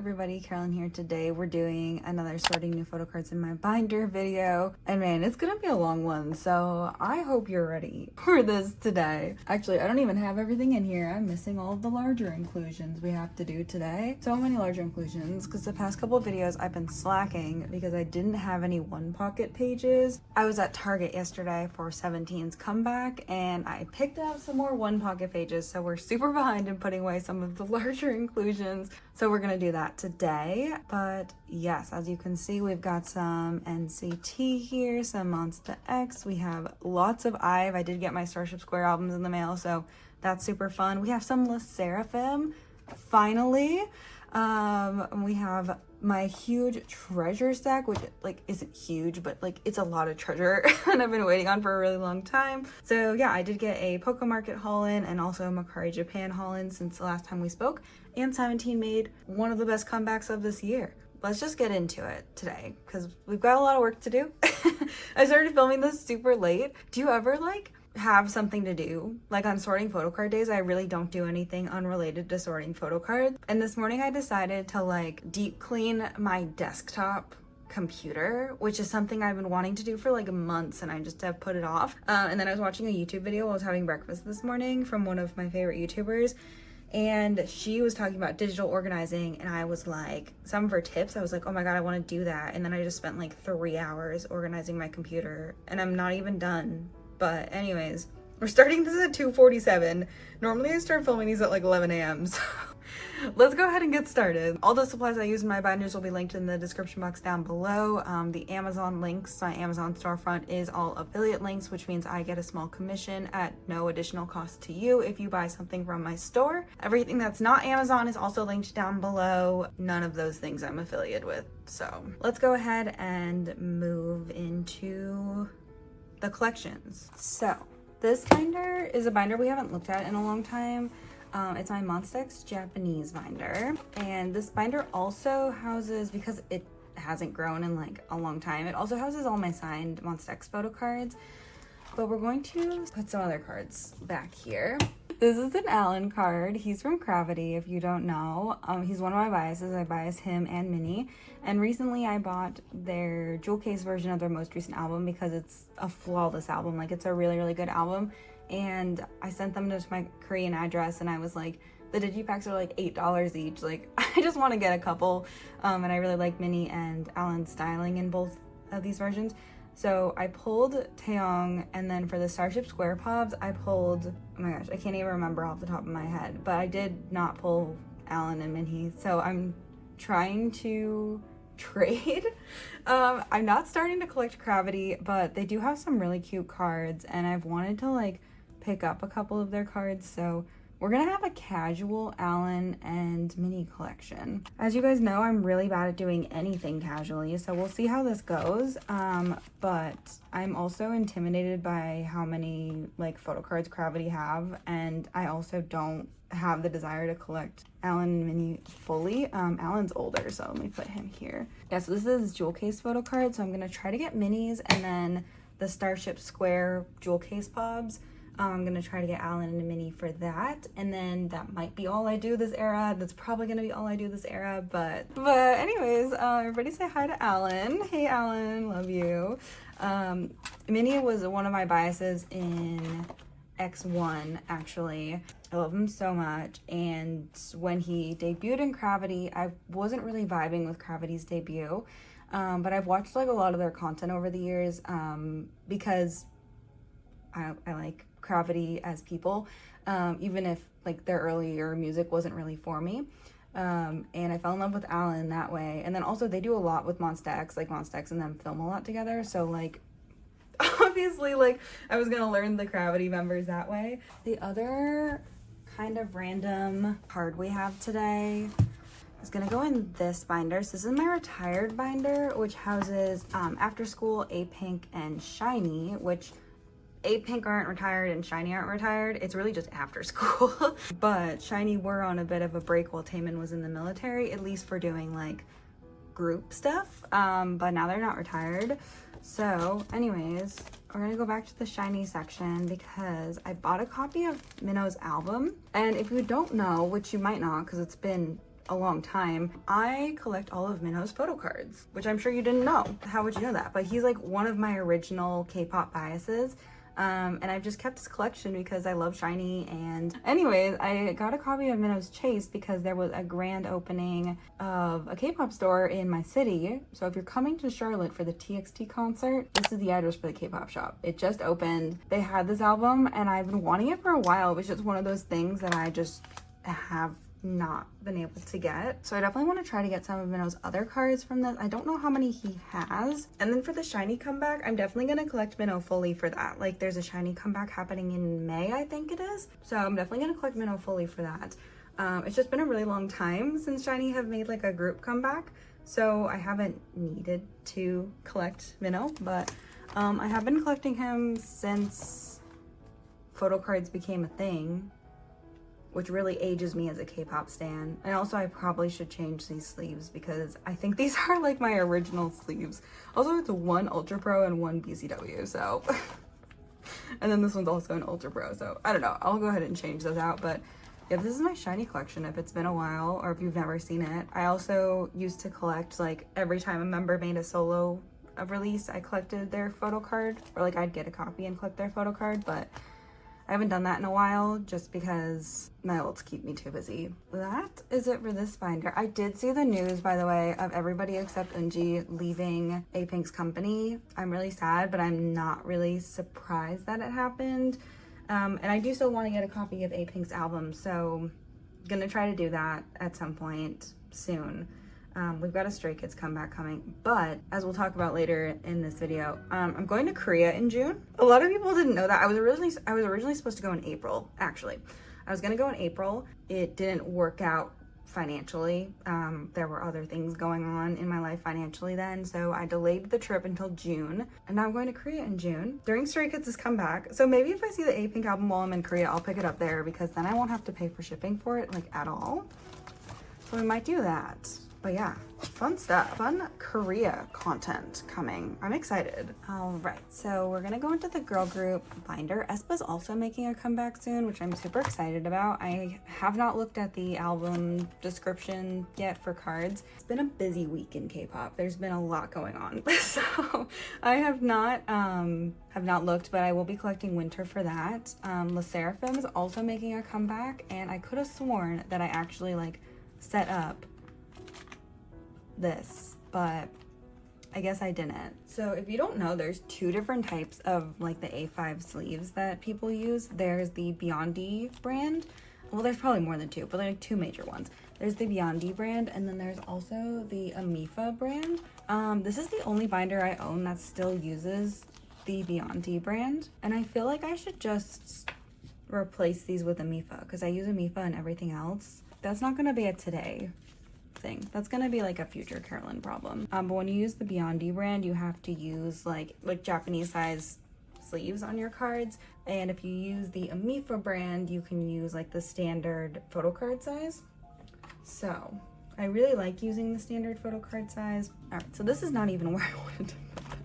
everybody, Carolyn here. Today we're doing another sorting new photo cards in my binder video, and man, it's gonna be a long one, so I hope you're ready for this today. Actually, I don't even have everything in here. I'm missing all of the larger inclusions we have to do today. So many larger inclusions because the past couple of videos I've been slacking because I didn't have any one pocket pages. I was at Target yesterday for 17's comeback and I picked up some more one pocket pages, so we're super behind in putting away some of the larger inclusions. So we're gonna do that today. But yes, as you can see, we've got some NCT here, some Monsta X. We have lots of IVE. I did get my Starship Square albums in the mail, so that's super fun. We have some Sserafim, finally. We have my huge treasure stack, which like isn't huge, but like it's a lot of treasure and I've been waiting on for a really long time. So yeah, I did get a Poco Market haul in and also a Macari Japan haul in since the last time we spoke, and 17 made one of the best comebacks of this year. Let's just get into it today because we've got a lot of work to do. I started filming this super late. Do you ever like have something to do? Like on sorting photo card days, I really don't do anything unrelated to sorting photo cards. And this morning I decided to like deep clean my desktop computer, which is something I've been wanting to do for like months and I just have put it off. And then I was watching a YouTube video while I was having breakfast this morning from one of my favorite YouTubers, and she was talking about digital organizing, and I was like, some of her tips, I was like, oh my god, I want to do that. And then I just spent like 3 hours organizing my computer and I'm not even done. But anyways, we're starting this at 2:47. Normally I start filming these at like 11 a.m. So let's go ahead and get started. All the supplies I use in my binders will be linked in the description box down below. The Amazon links, my Amazon storefront is all affiliate links, which means I get a small commission at no additional cost to you if you buy something from my store. Everything that's not Amazon is also linked down below. None of those things I'm affiliated with. So let's go ahead and move into the collections. So this binder is a binder we haven't looked at in a long time. It's my Monsta X Japanese binder, and this binder also houses, because it hasn't grown in like a long time, it also houses all my signed Monsta X photo cards, but we're going to put some other cards back here. This is an Alan card. He's from Cravity, if you don't know. He's one of my biases. I bias him and Minnie. And recently I bought their jewel case version of their most recent album because it's a flawless album. Like, it's a really, really good album. And I sent them to my Korean address and I was like, the digipacks are like $8 each. Like, I just want to get a couple. And I really like Minnie and Alan's styling in both of these versions. So I pulled Taeyong, and then for the Starship Square Pobs, I pulled, oh my gosh, I can't even remember off the top of my head, but I did not pull Alan and Minhee. So I'm trying to trade. I'm not starting to collect Cravity, but they do have some really cute cards, and I've wanted to like pick up a couple of their cards. So we're gonna have a casual Alan and Minnie collection. As you guys know, I'm really bad at doing anything casually, so we'll see how this goes. But I'm also intimidated by how many like photo cards Cravity have, and I also don't have the desire to collect Alan and Minnie fully. Alan's older, so let me put him here. Yeah, so this is jewel case photo card, so I'm gonna try to get Minnie's, and then the Starship Square jewel case Pobs. I'm gonna try to get Alan and Minnie for that, and then that might be all I do this era. That's probably gonna be all I do this era, but anyways, everybody say hi to Alan. Hey Alan, love you. Minnie was one of my biases in X1, actually. I love him so much, and when he debuted in Cravity, I wasn't really vibing with Gravity's debut, but I've watched like a lot of their content over the years, because I like Cravity as people, even if like their earlier music wasn't really for me, and I fell in love with Alan that way. And then also they do a lot with Monsta X, like Monsta X and them film a lot together, so like obviously like I was gonna learn the Cravity members that way. The other kind of random card we have today is gonna go in this binder. So this is my retired binder, which houses After School, A-Pink, and SHINee, which A-Pink aren't retired and SHINee aren't retired. It's really just After School. But SHINee were on a bit of a break while Taemin was in the military, at least for doing like group stuff. But now they're not retired. So anyways, we're gonna go back to the SHINee section because I bought a copy of Minho's album. And if you don't know, which you might not because it's been a long time. I collect all of Minho's photo cards, which I'm sure you didn't know. How would you know that? But he's like one of my original K-pop biases. And I've just kept his collection because I love SHINee. And anyways, I got a copy of Minho's Chase because there was a grand opening of a K-pop store in my city. So if you're coming to Charlotte for the TXT concert, this is the address for the K-pop shop. It just opened. They had this album and I've been wanting it for a while. It was just one of those things that I just have not been able to get. So I definitely want to try to get some of Minho's other cards from this. I don't know how many he has. And then for the SHINee comeback, I'm definitely going to collect Minho fully for that. Like there's a SHINee comeback happening in May, I think it is. So I'm definitely going to collect Minho fully for that. It's just been a really long time since SHINee have made like a group comeback. So I haven't needed to collect Minho, but I have been collecting him since photo cards became a thing, which really ages me as a K-pop stan. And also I probably should change these sleeves because I think these are like my original sleeves. Also it's one Ultra Pro and one BCW, so. And then this one's also an Ultra Pro, so I don't know. I'll go ahead and change those out, but yeah, this is my SHINee collection if it's been a while or if you've never seen it. I also used to collect like every time a member made a solo release, I collected their photo card, or like I'd get a copy and collect their photo card, but I haven't done that in a while just because my ults keep me too busy. That is it for this binder. I did see the news, by the way, of everybody except Yoongi leaving A-Pink's company. I'm really sad, but I'm not really surprised that it happened. And I do still want to get a copy of A-Pink's album, so I'm gonna try to do that at some point soon. We've got a Stray Kids comeback coming, but as we'll talk about later in this video, I'm going to Korea in June. A lot of people didn't know that. I was originally supposed to go in April, actually. I was gonna go in April. It didn't work out financially. There were other things going on in my life financially then, so I delayed the trip until June, and now I'm going to Korea in June during Stray Kids' comeback. So maybe if I see the A-Pink album while I'm in Korea, I'll pick it up there because then I won't have to pay for shipping for it, like, at all. So we might do that. But yeah, fun stuff. Fun Korea content coming. I'm excited. All right, so we're gonna go into the girl group binder. aespa's also making a comeback soon, which I'm super excited about. I have not looked at the album description yet for cards. It's been a busy week in K-pop. There's been a lot going on. So I have not looked, but I will be collecting Winter for that. Sserafim is also making a comeback, and I could have sworn that I actually like set up this, but I guess I didn't. So if you don't know, there's two different types of like the A5 sleeves that people use. There's the Beyond D brand. Well, there's probably more than two, but there are like two major ones. There's the Beyond D brand, and then there's also the Amifa brand. This is the only binder I own that still uses the Beyond D brand, and I feel like I should just replace these with Amifa because I use Amifa and everything else. That's not gonna be a today thing. That's gonna be like a future Carolyn problem. But when you use the Beyond D brand, you have to use like Japanese size sleeves on your cards. And if you use the Amifa brand, you can use like the standard photo card size. So I really like using the standard photo card size. All right, so this is not even where I wanted to put that.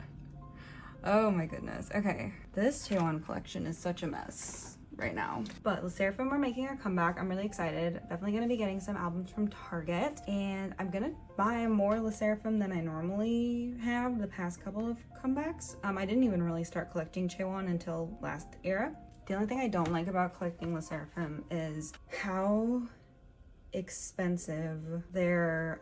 Oh my goodness. Okay, this Chaewon collection is such a mess right now, but Sserafim are making a comeback. I'm really excited. Definitely gonna be getting some albums from Target, and I'm gonna buy more Sserafim than I normally have the past couple of comebacks. I didn't even really start collecting Chaewon until last era. The only thing I don't like about collecting Sserafim is how expensive their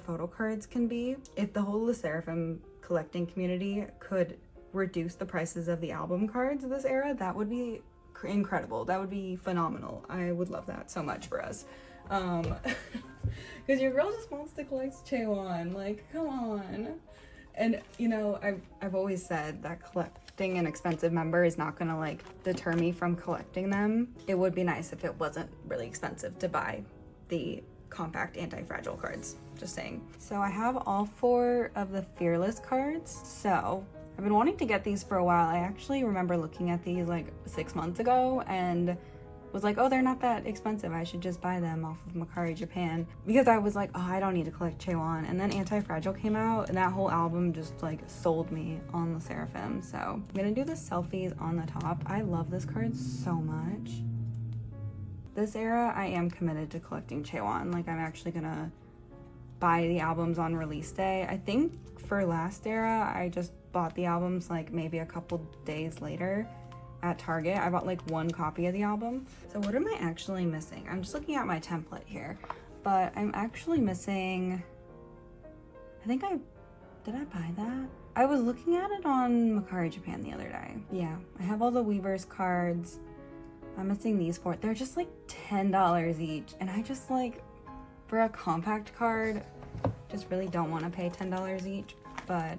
photo cards can be. If the whole Sserafim collecting community could reduce the prices of the album cards this era, that would be incredible. That would be phenomenal. I would love that so much for us. Because your girl just wants to collect Chaewon, like, come on. And you know, I've always said that collecting an expensive member is not gonna like deter me from collecting them. It would be nice if it wasn't really expensive to buy the compact anti-fragile cards, just saying. So I have all 4 of the Fearless cards. So I've been wanting to get these for a while. I actually remember looking at these like 6 months ago and was like, oh, they're not that expensive. I should just buy them off of Mercari Japan, because I was like, oh, I don't need to collect Chaewon. And then Anti-Fragile came out, and that whole album just like sold me on the Sserafim. So I'm gonna do the selfies on the top. I love this card so much. this era, I am committed to collecting Chaewon. Like, I'm actually gonna buy the albums on release day. I think for last era, I just bought the albums like maybe a couple days later at Target. I bought like one copy of the album. So what am I actually missing? I'm just looking at my template here, but I'm actually missing, did I buy that? I was looking at it on Mercari Japan the other day. Yeah, I have all the Weavers cards. I'm missing these four. They're just like $10 each, and I just like, for a compact card, just really don't want to pay $10 each. But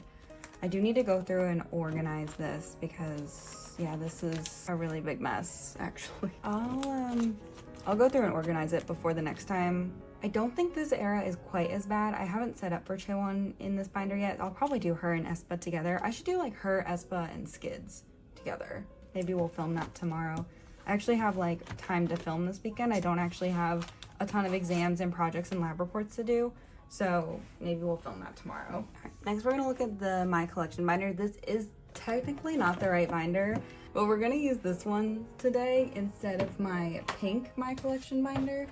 I do need to go through and organize this because yeah, this is a really big mess actually. I'll go through and organize it before the next time. I don't think this era is quite as bad. I haven't set up for Chaewon in this binder yet. I'll probably do her and aespa together. I should do like her, aespa, and skids together. Maybe we'll film that tomorrow. I actually have like time to film this weekend. I don't actually have a ton of exams and projects and lab reports to do, so maybe we'll film that tomorrow. All right, next we're gonna look at the My Collection binder. This is technically not the right binder, but we're gonna use this one today instead of my pink My Collection binder,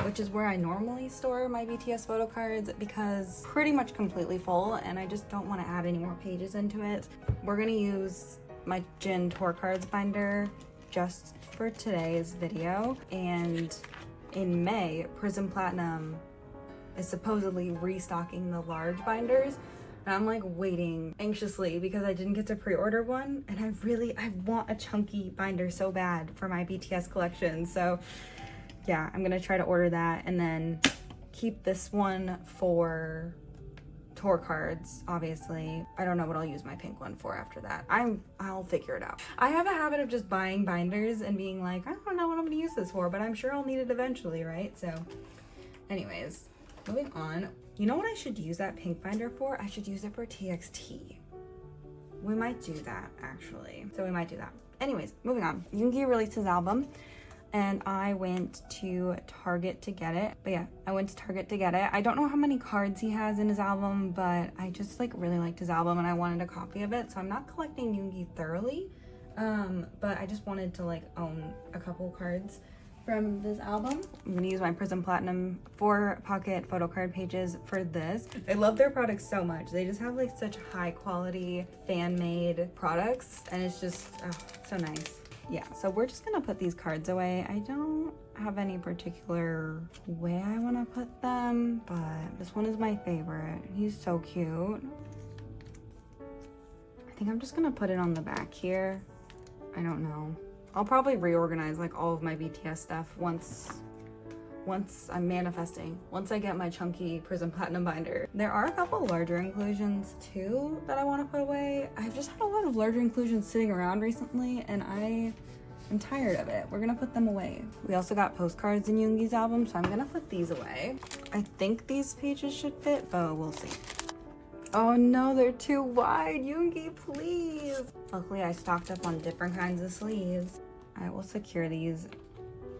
which is where I normally store my BTS photo cards because pretty much completely full and I just don't want to add any more pages into it. We're gonna use my Jin Tour Cards binder just for today's video, and in May, Prism Platinum is supposedly restocking the large binders, and I'm like waiting anxiously because I didn't get to pre-order one, and I want a chunky binder so bad for my BTS collection. So yeah, I'm gonna try to order that and then keep this one for tour cards, obviously. I don't know what I'll use my pink one for after that. I'll figure it out. I have a habit of just buying binders and being like, I don't know what I'm gonna use this for, but I'm sure I'll need it eventually, right? So anyways, moving on. You know what I should use that pink binder for? I should use it for TXT. We might do that actually. So we might do that. Anyways, moving on. Yoongi released his album and I went to Target to get it. But yeah, I went to Target to get it. I don't know how many cards he has in his album, but I just like really liked his album and I wanted a copy of it. So I'm not collecting Yoongi thoroughly, but I just wanted to like own a couple cards from this album. I'm gonna use my Prism Platinum 4 pocket photo card pages for this. I love their products so much. They just have like such high quality fan-made products and it's just so nice. Yeah, so we're just gonna put these cards away. I don't have any particular way I wanna put them, but this one is my favorite. He's so cute. I think I'm just gonna put it on the back here. I don't know. I'll probably reorganize like all of my BTS stuff once I'm manifesting, once I get my chunky Prism Platinum binder. There are a couple larger inclusions too that I want to put away. I've just had a lot of larger inclusions sitting around recently and I am tired of it. We're gonna put them away. We also got postcards in Yoongi's album, so I'm gonna put these away. I think these pages should fit, but we'll see. Oh no, they're too wide. Yoongi, please. Luckily I stocked up on different kinds of sleeves. I will secure these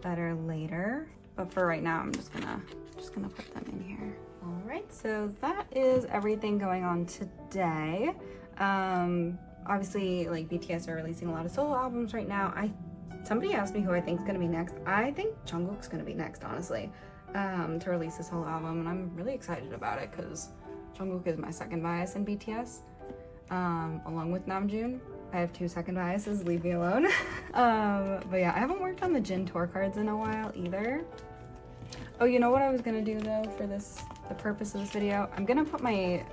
better later, but for right now I'm just gonna put them in here. All right, so that is everything going on today. Obviously like BTS are releasing a lot of solo albums right now. Somebody asked me who I think is gonna be next. I think Jungkook's gonna be next, honestly, to release a solo album, and I'm really excited about it because Jungkook is my second bias in BTS, along with Namjoon. I have 2 second biases, leave me alone. But yeah, I haven't worked on the Jin tour cards in a while either. Oh, you know what I was gonna do though for the purpose of this video? I'm gonna put my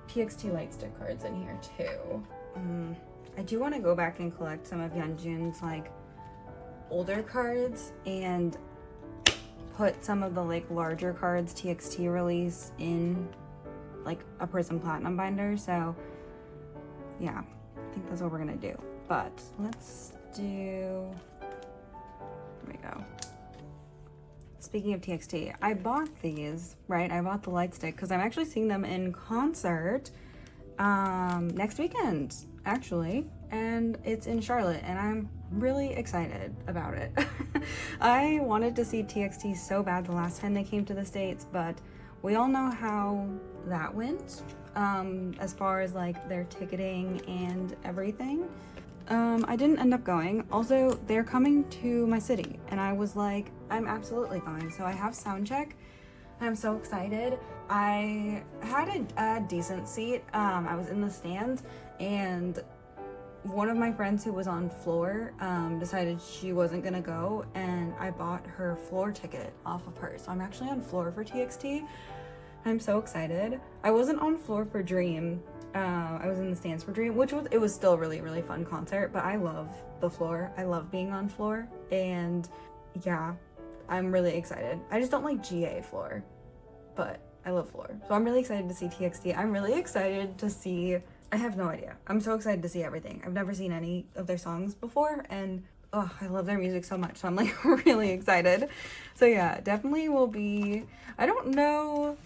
TXT light stick cards in here too. I do want to go back and collect some of Yeonjun's like older cards and put some of the like larger cards TXT release in like a Prism Platinum binder. So yeah, I think that's what we're gonna do. But let's do, here we go. Speaking of TXT, I bought these, right? I bought the light stick because I'm actually seeing them in concert next weekend, actually. And it's in Charlotte and I'm really excited about it. I wanted to see TXT so bad the last time they came to the States, but we all know how that went as far as like their ticketing and everything. I didn't end up going. Also, they're coming to my city, and I was like, I'm absolutely going. So I have sound check, and I'm so excited. I had a decent seat. I was in the stands, and one of my friends who was on floor decided she wasn't gonna go, and I bought her floor ticket off of her. So I'm actually on floor for TXT. I'm so excited. I wasn't on floor for Dream. I was in the stands for Dream, it was still a really, really fun concert, but I love the floor. I love being on floor, and yeah, I'm really excited. I just don't like GA floor, but I love floor. So I'm really excited to see TXT. I'm really excited to see, I have no idea. I'm so excited to see everything. I've never seen any of their songs before, and oh, I love their music so much. So I'm like really excited. So yeah, definitely will be, I don't know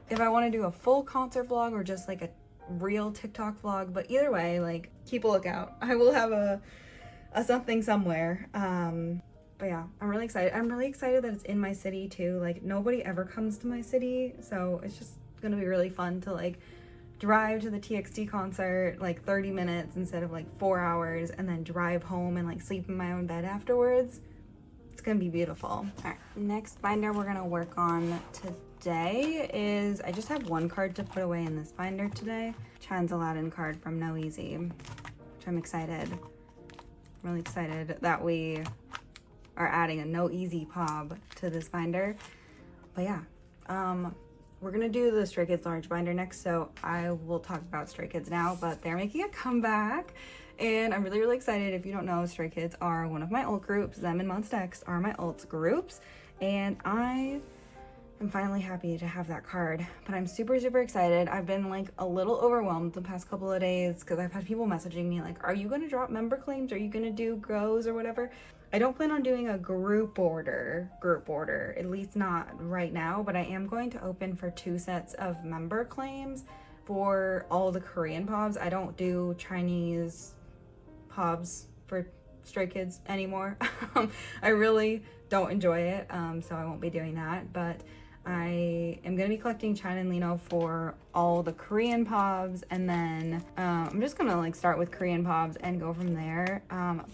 if I want to do a full concert vlog or just like a real TikTok vlog, but either way, like, keep a lookout. I will have a something somewhere. But yeah, I'm really excited. I'm really excited that it's in my city too. Like, nobody ever comes to my city, so it's just gonna be really fun to like drive to the TXT concert like 30 minutes instead of like 4 hours, and then drive home and like sleep in my own bed afterwards. It's gonna be beautiful. All right, next binder we're gonna work on today is, I just have one card to put away in this binder today. Chan's Aladdin card from No Easy, which I'm excited. I'm really excited that we are adding a No Easy pop to this binder. But yeah, we're gonna do the Stray Kids large binder next, so I will talk about Stray Kids now, but they're making a comeback, and I'm really, really excited. If you don't know, Stray Kids are one of my alt groups. Them and Monsta X are my alt groups, and I am finally happy to have that card, but I'm super, super excited. I've been like a little overwhelmed the past couple of days because I've had people messaging me like, are you gonna drop member claims? Are you gonna do grows or whatever? I don't plan on doing a group order, at least not right now, but I am going to open for 2 sets of member claims for all the Korean pobs. I don't do Chinese pobs for Stray Kids anymore. I really don't enjoy it, so I won't be doing that, but I am going to be collecting China and Lino for all the Korean pobs, and then I'm just going to like start with Korean pobs and go from there.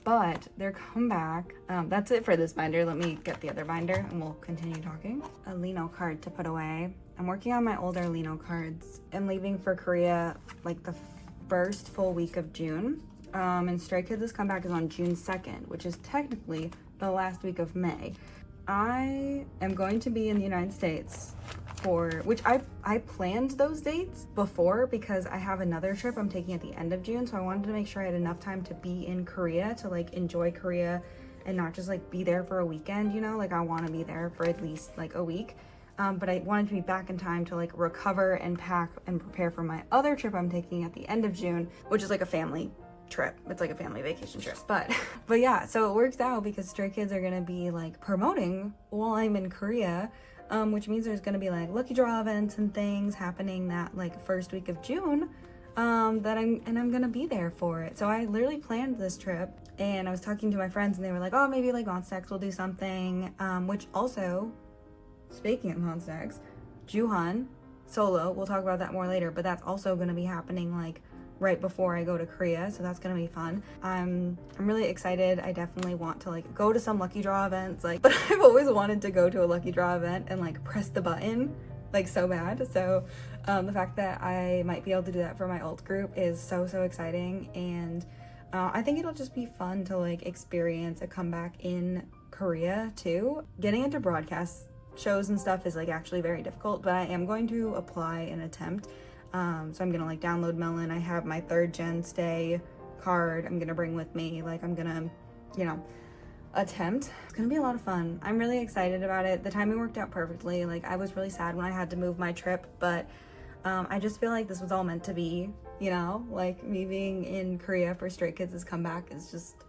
But their comeback, that's it for this binder. Let me get the other binder and we'll continue talking. A Lino card to put away. I'm working on my older Lino cards. I'm leaving for Korea like the first full week of June. And Stray Kids' comeback is on June 2nd, which is technically the last week of May. I am going to be in the United States for, which I planned those dates before because I have another trip I'm taking at the end of June, so I wanted to make sure I had enough time to be in Korea to like enjoy Korea and not just like be there for a weekend, you know, like I want to be there for at least like a week. But I wanted to be back in time to like recover and pack and prepare for my other trip I'm taking at the end of June, which is like a family trip. It's like a family vacation trip, but yeah, so it works out because Stray Kids are gonna be like promoting while I'm in Korea, which means there's gonna be like lucky draw events and things happening that like first week of June, that I'm gonna be there for it. So I literally planned this trip, and I was talking to my friends and they were like, oh, maybe like Monsta X will do something, which also, speaking of Monsta X, Juhan solo, we'll talk about that more later, but that's also gonna be happening like right before I go to Korea, so that's gonna be fun. I'm really excited. I definitely want to like go to some lucky draw events, like, but I've always wanted to go to a lucky draw event and like press the button like so bad. So the fact that I might be able to do that for my alt group is so exciting, and I think it'll just be fun to like experience a comeback in Korea too. Getting into broadcast shows and stuff is like actually very difficult, but I am going to apply and attempt. So I'm gonna like download Melon. I have my 3rd gen stay card I'm gonna bring with me. Like I'm gonna, you know, attempt. It's gonna be a lot of fun. I'm really excited about it. The timing worked out perfectly. Like I was really sad when I had to move my trip, but I just feel like this was all meant to be, you know, like me being in Korea for Stray Kids' comeback is just,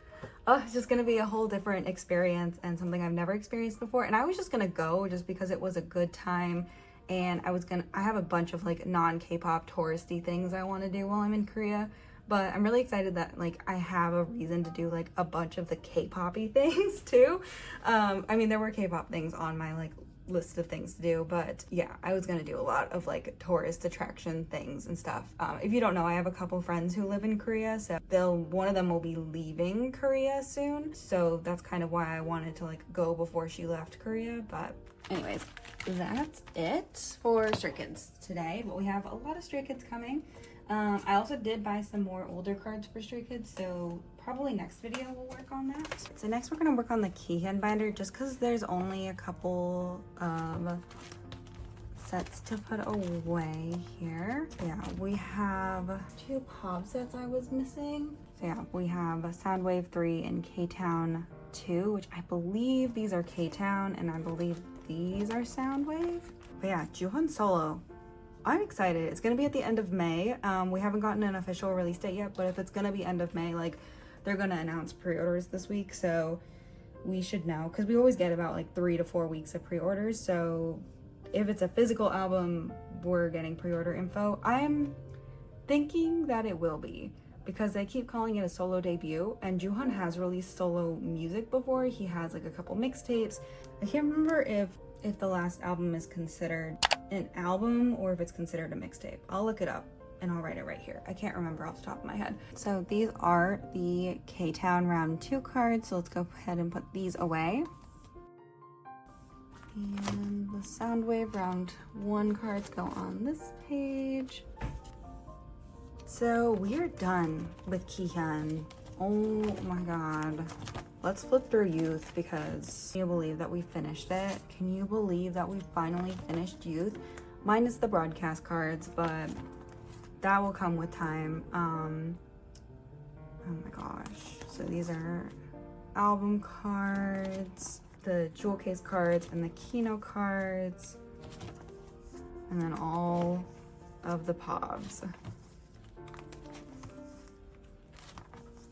it's just gonna be a whole different experience and something I've never experienced before. And I was just gonna go just because it was a good time. And I have a bunch of like non-K-pop touristy things I want to do while I'm in Korea, but I'm really excited that like I have a reason to do like a bunch of the K-pop-y things too. I mean, there were K-pop things on my like list of things to do, but yeah, I was gonna do a lot of like tourist attraction things and stuff. If you don't know, I have a couple friends who live in Korea, so one of them will be leaving Korea soon, so that's kind of why I wanted to like go before she left Korea. But anyways, that's it for Stray Kids today, but we have a lot of Stray Kids coming. I also did buy some more older cards for Stray Kids, so probably next video we'll work on that. So next we're gonna work on the Kihyun binder, just because there's only a couple of sets to put away here. So yeah, we have 2 pop sets I was missing. So yeah, we have Soundwave 3 and K-Town 2, which I believe these are K-Town, and I believe these are Soundwave. But yeah, Jooheon solo. I'm excited. It's gonna be at the end of May. We haven't gotten an official release date yet, but if it's gonna be end of May, like they're gonna announce pre-orders this week, so we should know, because we always get about like 3 to 4 weeks of pre-orders. So if it's a physical album, we're getting pre-order info. I'm thinking that it will be, because they keep calling it a solo debut, and Jooheon has released solo music before. He has like a couple mixtapes. I can't remember if the last album is considered an album or if it's considered a mixtape. I'll look it up and I'll write it right here. I can't remember off the top of my head. So these are the K-Town round 2 cards, so let's go ahead and put these away. And the Soundwave round 1 cards go on this page. So we are done with Kihyun. Oh my god. Let's flip through Youth, because can you believe that we finished it? Can you believe that we finally finished Youth? Minus the broadcast cards, but that will come with time. Oh my gosh. So these are album cards, the jewel case cards, and the Kino cards, and then all of the POVs.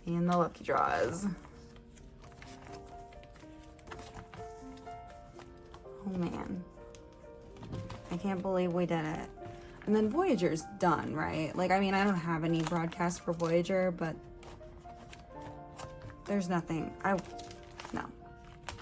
And the lucky draws. Oh man, I can't believe we did it. And then Voyager's done, right? Like, I mean, I don't have any broadcasts for Voyager, but there's nothing. No.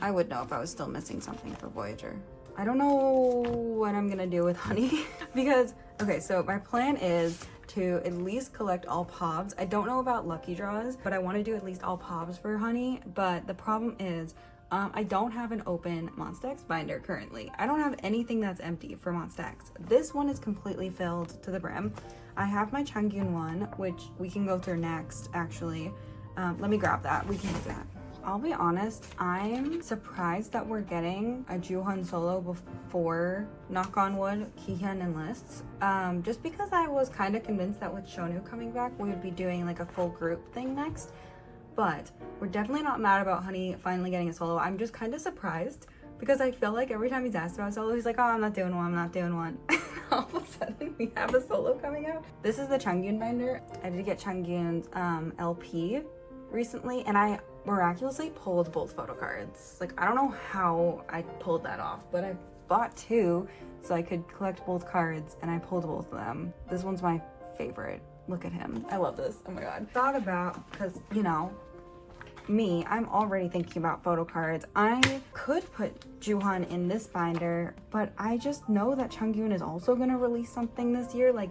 I would know if I was still missing something for Voyager. I don't know what I'm gonna do with Honey because, okay, so my plan is to at least collect all POVs. I don't know about lucky draws, but I want to do at least all POVs for Honey. But the problem is, I don't have an open Monsta X binder currently. I don't have anything that's empty for Monsta X. This one is completely filled to the brim. I have my Changkyun one, which we can go through next, actually. Let me grab that. We can do that. I'll be honest, I'm surprised that we're getting a Jooheon solo before, knock on wood, Kihyun enlists. Just because I was kind of convinced that with Shonu coming back, we would be doing like a full group thing next. But we're definitely not mad about Honey finally getting a solo. I'm just kind of surprised because I feel like every time he's asked about solo, he's like, oh, I'm not doing one, I'm not doing one. All of a sudden, we have a solo coming out. This is the Changkyun binder. I did get Changkyun's LP recently, and I miraculously pulled both photo cards. Like, I don't know how I pulled that off, but I bought 2 so I could collect both cards, and I pulled both of them. This one's my favorite. Look at him. I love this. Oh my god. Thought about, because, you know, me, I'm already thinking about photo cards. I could put Jooheon in this binder, but I just know that Changkyun is also gonna release something this year. Like,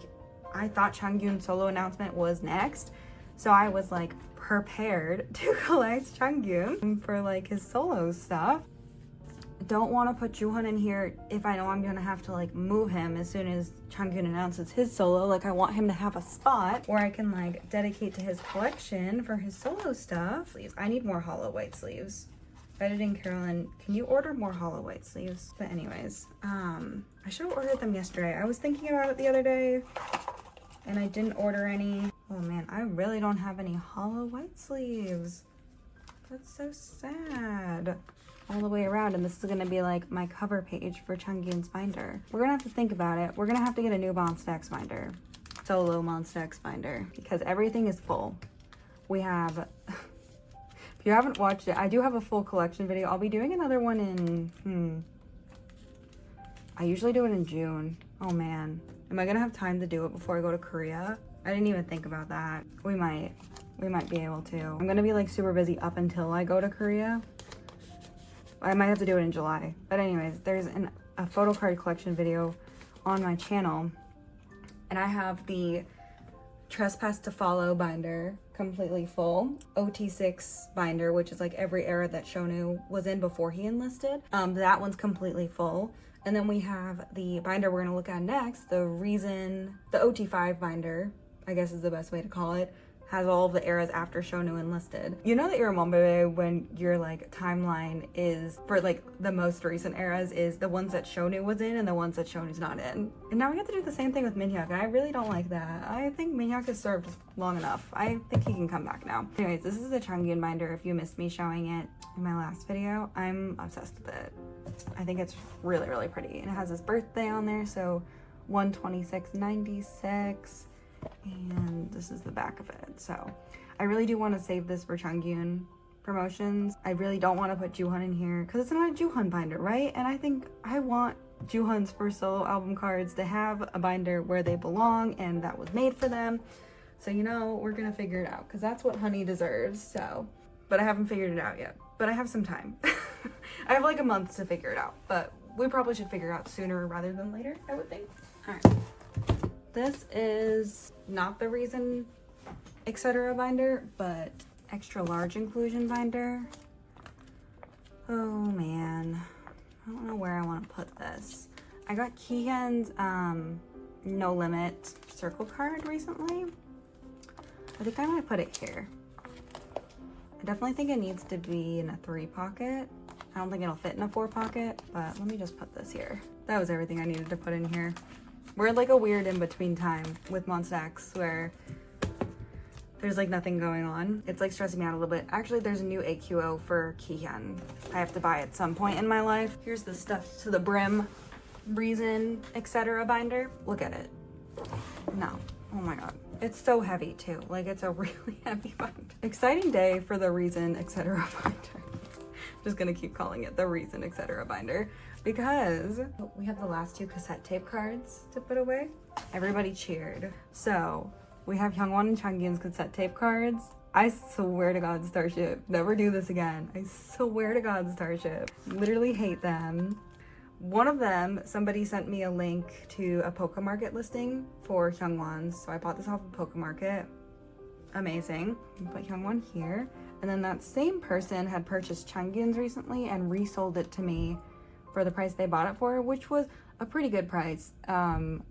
I thought Changkyun's solo announcement was next, so I was like prepared to collect Changkyun for like his solo stuff. Don't want to put Jooheon in here if I know I'm gonna have to like move him as soon as Changkyun announces his solo. Like, I want him to have a spot where I can like dedicate to his collection for his solo stuff. Sleeves. I need more hollow white sleeves. Editing Carolyn, can you order more hollow white sleeves? But anyways, I should have ordered them yesterday. I was thinking about it the other day and I didn't order any. Oh man, I really don't have any hollow white sleeves. That's so sad. All the way around, and this is gonna be like my cover page for Changkyun's binder. We're gonna have to think about it. We're gonna have to get a new Monsta X binder. Solo Monsta X binder, because everything is full. We have, if you haven't watched it, I do have a full collection video. I'll be doing another one in, I usually do it in June. Oh man, am I gonna have time to do it before I go to Korea? I didn't even think about that. We might be able to. I'm gonna be like super busy up until I go to Korea. I might have to do it in July. But anyways, there's a a photo card collection video on my channel, and I have the Trespass to Follow binder completely full, OT6 binder, which is like every era that Shonu was in before he enlisted. That one's completely full. And then we have the binder we're gonna look at next, the OT5 binder, I guess is the best way to call it, has all of the eras after Shonu enlisted. You know the Iramonbebe, when your like timeline is for like the most recent eras is the ones that Shonu was in and the ones that Shonu's not in. And now we have to do the same thing with Minhyuk, and I really don't like that. I think Minhyuk has served long enough. I think he can come back now. Anyways, this is the Changkyun binder if you missed me showing it in my last video. I'm obsessed with it. I think it's really, really pretty. And it has his birthday on there, so 1/26/96. And this is the back of it. So I really do want to save this for Changkyun promotions. I really don't want to put Jooheon in here because it's not a Jooheon binder, right? And I think I want Jooheon's first solo album cards to have a binder where they belong and that was made for them. So, you know, we're gonna figure it out because that's what Honey deserves. So, but I haven't figured it out yet, but I have some time. I have like a month to figure it out, but we probably should figure it out sooner rather than later, I would think. All right. This is not the Reason etc. binder, but extra large inclusion binder. Oh man, I don't know where I want to put this. I got Kihyun's No Limit circle card recently. I think I might put it here. I definitely think it needs to be in a 3 pocket. I don't think it'll fit in a 4 pocket, but let me just put this here. That was everything I needed to put in here. We're like a weird in-between time with Monsta X where there's like nothing going on. It's like stressing me out a little bit. Actually, there's a new AQO for Kihyun I have to buy at some point in my life. Here's the Stuff to the Brim Reason etc. binder. Look at it. No. Oh my god. It's so heavy too. Like it's a really heavy binder. Exciting day for the Reason etc. binder. Just gonna keep calling it the Reason etc. binder because we have the last 2 cassette tape cards to put away. Everybody cheered. So we have Hyungwon and Changkyun's cassette tape cards. I swear to God, Starship, never do this again. I swear to God, Starship, literally hate them. One of them, somebody sent me a link to a Pokemarket listing for Hyungwon's, so I bought this off of Pokemarket. Amazing. Put Hyungwon here. And then that same person had purchased Changkyun's recently and resold it to me for the price they bought it for, which was a pretty good price,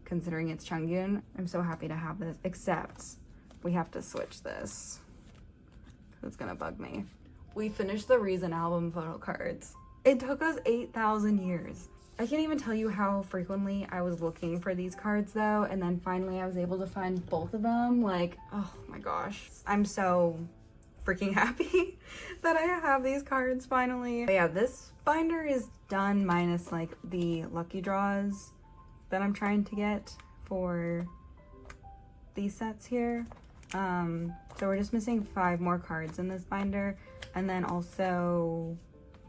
considering it's Changkyun. I'm so happy to have this, except we have to switch this. It's gonna bug me. We finished the Reason album photo cards. It took us 8,000 years. I can't even tell you how frequently I was looking for these cards though, and then finally I was able to find both of them. Like, oh my gosh. I'm so freaking happy that I have these cards finally. But yeah, this binder is done minus like the lucky draws that I'm trying to get for these sets here. So we're just missing 5 more cards in this binder, and then also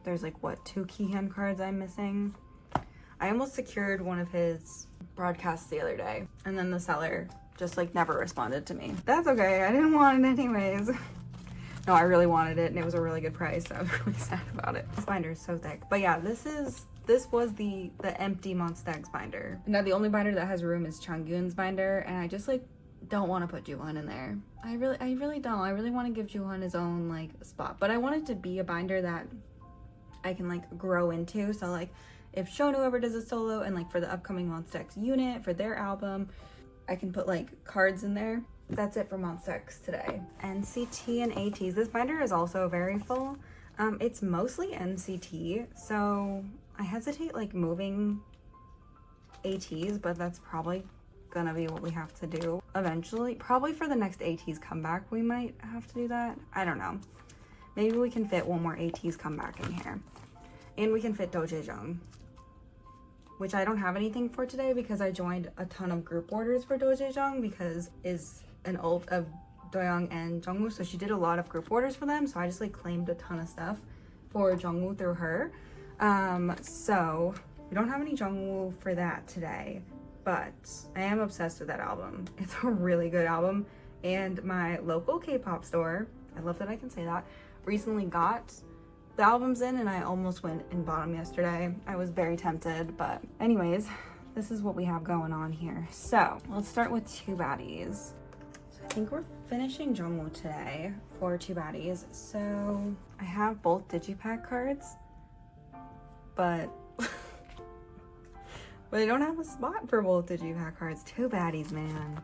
there's like what, 2 Kihyun cards I'm missing. I almost secured one of his broadcasts the other day, and then the seller just like never responded to me. That's okay, I didn't want it anyways. No, I really wanted it and it was a really good price, so I was really sad about it. This binder is so thick. But yeah, this was the empty Monsta X binder. Now the only binder that has room is Changkyun's binder, and I just like don't want to put Jooheon in there. I really don't. I really want to give Jooheon his own like spot, but I want it to be a binder that I can like grow into. So like if Shonu ever does a solo, and like for the upcoming Monsta X unit for their album, I can put like cards in there. That's it for Monsta X today. NCT and ATs. This binder is also very full. It's mostly NCT, so I hesitate like moving ATs, but that's probably gonna be what we have to do eventually. Probably for the next ATs comeback, we might have to do that. I don't know. Maybe we can fit one more ATs comeback in here. And we can fit Dojejong, which I don't have anything for today because I joined a ton of group orders for Dojejong because is an ult of Doyoung and Jungwoo, so she did a lot of group orders for them, so I just like claimed a ton of stuff for Jungwoo through her. So we don't have any Jungwoo for that today, but I am obsessed with that album. It's a really good album, and my local K-pop store, I love that I can say that, recently got the album's in and I almost went and bought them yesterday. I was very tempted, but anyways, this is what we have going on here. So let's start with Two Baddies. So I think we're finishing Jungwoo today for Two Baddies. So I have both digipack cards, but but I don't have a spot for both digipack cards. Two Baddies, man.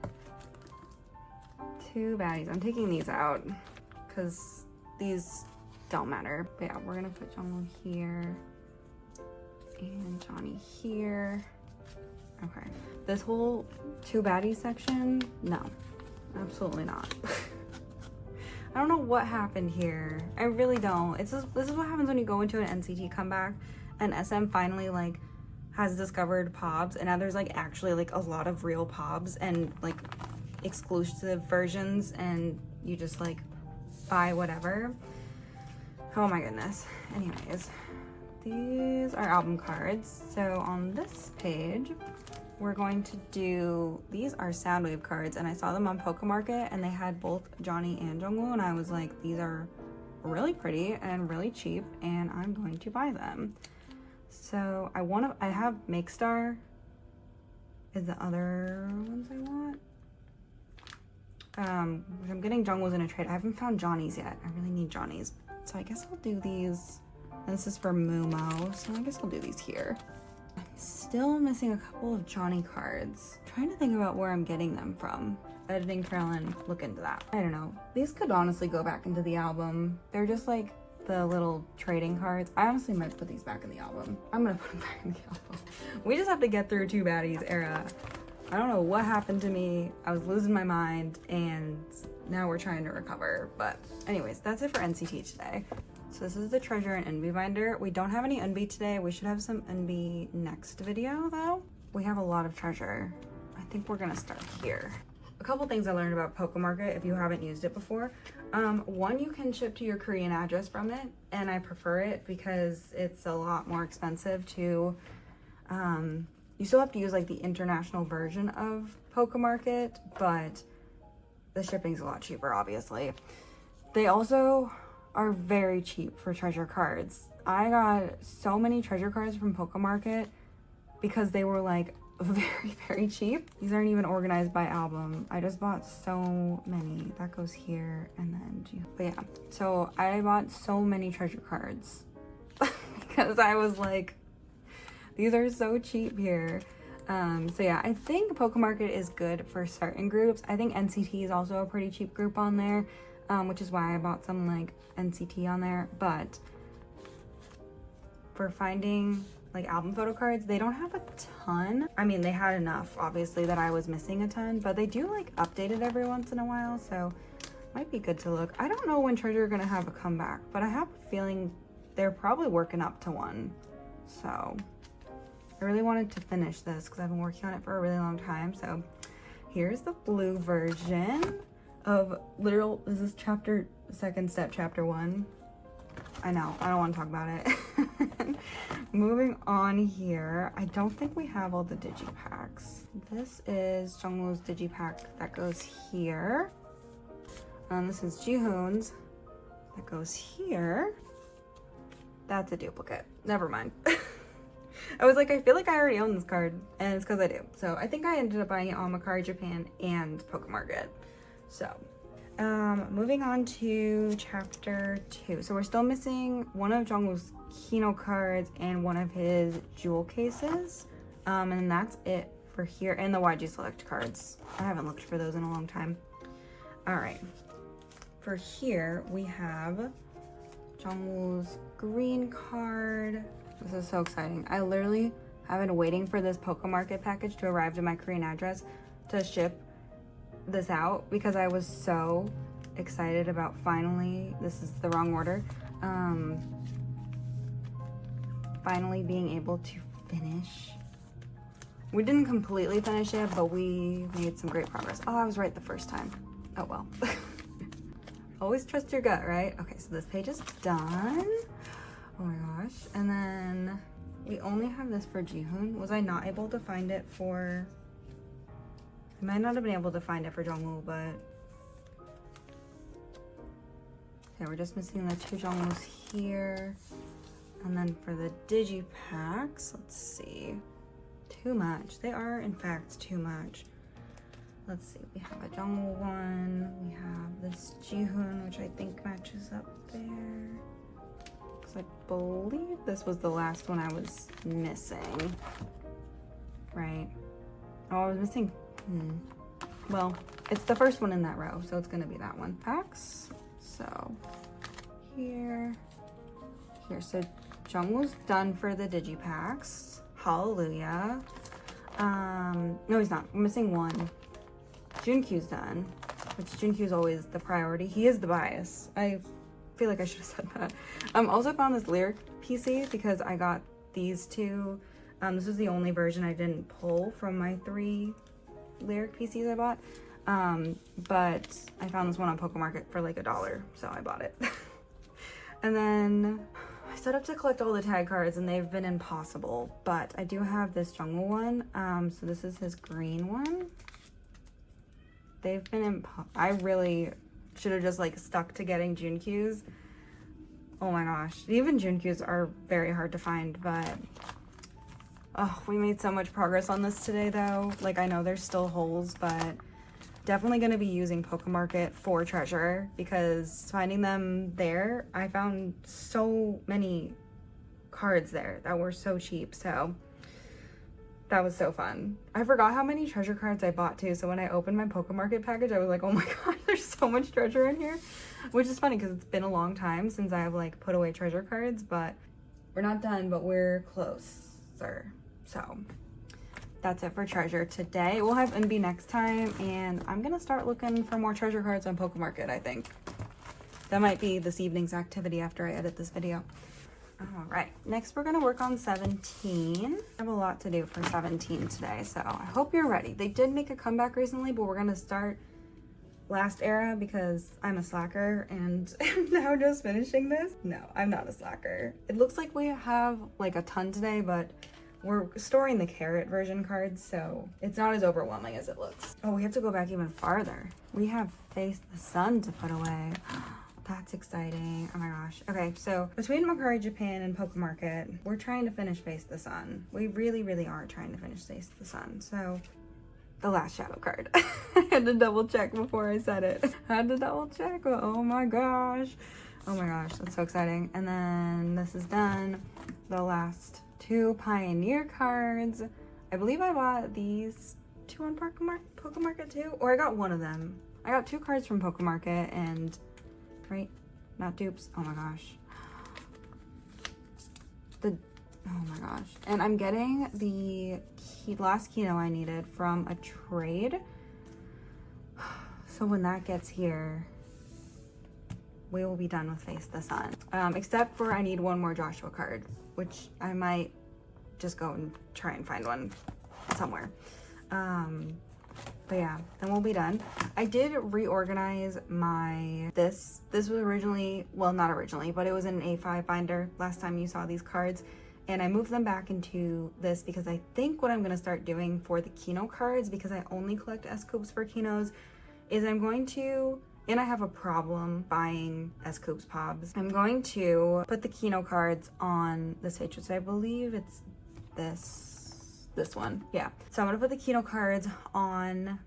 Two Baddies. I'm taking these out because these don't matter. But yeah, we're gonna put Jungwoo here and Johnny here. Okay. This whole Two Baddies section, no, absolutely not. I don't know what happened here. I really don't. This is what happens when you go into an NCT comeback and SM finally like has discovered pobs, and now there's like actually like a lot of real pobs and like exclusive versions, and you just like buy whatever. Oh my goodness. Anyways, these are album cards. So on this page, we're going to do, these are Soundwave cards, and I saw them on Pokemarket and they had both Johnny and Jungwoo, and I was like, these are really pretty and really cheap and I'm going to buy them. So I have Make Star is the other ones I want. I'm getting Jungwoo's in a trade. I haven't found Johnny's yet. I really need Johnny's. So I guess I'll do these. And this is for Mumo, so I guess I'll do these here. I'm still missing a couple of Johnny cards. I'm trying to think about where I'm getting them from. Editing Carolyn, look into that. I don't know. These could honestly go back into the album. They're just like the little trading cards. I honestly might put these back in the album. I'm gonna put them back in the album. We just have to get through Two Baddies era. I don't know what happened to me. I was losing my mind and now we're trying to recover. But anyways, that's it for NCT today. So this is the Treasure and Envy binder. We don't have any Envy today. We should have some Envy next video though. We have a lot of Treasure. I think we're gonna start here. A couple things I learned about Pokemarket if you haven't used it before. One, you can ship to your Korean address from it, and I prefer it because it's a lot more expensive to, you still have to use like the international version of Pokemarket, but the shipping's a lot cheaper, obviously. They also are very cheap for treasure cards. I got so many treasure cards from Pokemarket because they were like very, very cheap. These aren't even organized by album. I just bought so many. That goes here and then, but yeah. So I bought so many treasure cards because I was like, these are so cheap here. So yeah, I think Pokemarket is good for certain groups. I think NCT is also a pretty cheap group on there, which is why I bought some like NCT on there. But for finding like album photo cards, they don't have a ton. I mean, they had enough obviously that I was missing a ton, but they do like update it every once in a while, so might be good to look. I don't know when Treasure are gonna have a comeback, but I have a feeling they're probably working up to one. So I really wanted to finish this because I've been working on it for a really long time. So here's the blue version of this is chapter, second step, chapter 1. I know, I don't want to talk about it. Moving on here, I don't think we have all the digipacks. This is Jungwoo's digipack that goes here. This is Jihoon's that goes here. That's a duplicate. Never mind. I was like, I feel like I already own this card, and it's because I do. So I think I ended up buying it on Mercari Japan and Pokemarket. So moving on to chapter 2. So we're still missing one of Jungwoo's Kino cards and one of his jewel cases. And that's it for here, and the YG Select cards. I haven't looked for those in a long time. All right. For here, we have Jungwoo's green card. This is so exciting. I literally have been waiting for this Pokemarket package to arrive to my Korean address to ship this out because I was so excited about finally, this is the wrong order, finally being able to finish. We didn't completely finish it, but we made some great progress. Oh, I was right the first time. Oh well. Always trust your gut, right? Okay, so this page is done. Oh my gosh. And then we only have this for Jihoon. Was I not able to find it for... I might not have been able to find it for Jungwoo, but... Okay, we're just missing the 2 Jongwoo's here. And then for the digipacks, let's see. Too much. They are, in fact, too much. Let's see. We have a Jongwoo one. We have this Jihoon, which I think matches up there. Because I believe this was the last one I was missing. Right? Oh, I was missing. Well, it's the first one in that row, so it's going to be that one. Packs. So, here. So Jungwoo's done for the digipacks. Hallelujah. No, he's not. We're missing one. Junkyu's done, which Junkyu's always the priority. He is the bias. I feel like I should have said that. Also found this lyric PC because I got these 2. This was the only version I didn't pull from my 3 lyric PCs I bought. But I found this one on Pokemarket for like $1, so I bought it. And then I set up to collect all the tag cards and they've been impossible, but I do have this Jungwoo one. So this is his green one. They've been I really should have just like stuck to getting Junkyu's. Oh my gosh, even Junkyu's are very hard to find, but oh, we made so much progress on this today though. Like, I know there's still holes, but definitely going to be using Pokemarket for treasure because finding them there, I found so many cards there that were so cheap. So that was so fun. I forgot how many treasure cards I bought too. So when I opened my Pokemarket package, I was like, oh my god, there's so much treasure in here, which is funny because it's been a long time since I've like put away treasure cards, but we're not done, but we're closer. So that's it for treasure today. We'll have NB next time, and I'm gonna start looking for more treasure cards on Pokemarket, I think. That might be this evening's activity after I edit this video. All right, next we're gonna work on 17. I have a lot to do for 17 today, so I hope you're ready. They did make a comeback recently, but we're gonna start last era because I'm a slacker and I'm now just finishing this. No, I'm not a slacker. It looks like we have like a ton today, but we're storing the carrot version cards, so it's not as overwhelming as it looks. Oh, we have to go back even farther. We have Face the Sun to put away. That's exciting. Oh my gosh. Okay, so between Mercari Japan and Pokemarket, we're trying to finish Face the Sun. We really, really are trying to finish Face the Sun. So the last shadow card. I had to double check before I said it. I had to double check. Oh my gosh. Oh my gosh, that's so exciting. And then this is done. The last 2 Pioneer cards. I believe I bought these 2 on Pokemarket too, or I got one of them. I got 2 cards from Pokemarket and, right, not dupes. Oh my gosh. Oh my gosh. And I'm getting the last Kino I needed from a trade. So when that gets here, we will be done with Face the Sun. Except for I need one more Joshua card, which I might just go and try and find one somewhere. But yeah, then we'll be done. I did reorganize my, this was originally, well, not originally, but it was in an A5 binder last time you saw these cards. And I moved them back into this because I think what I'm going to start doing for the Kino cards, because I only collect S-Coops for Kinos, is I'm going to, and I have a problem buying S-Coops Pobs, I'm going to put the Kino cards on this page, which I believe it's this one. Yeah. So I'm going to put the Kino cards on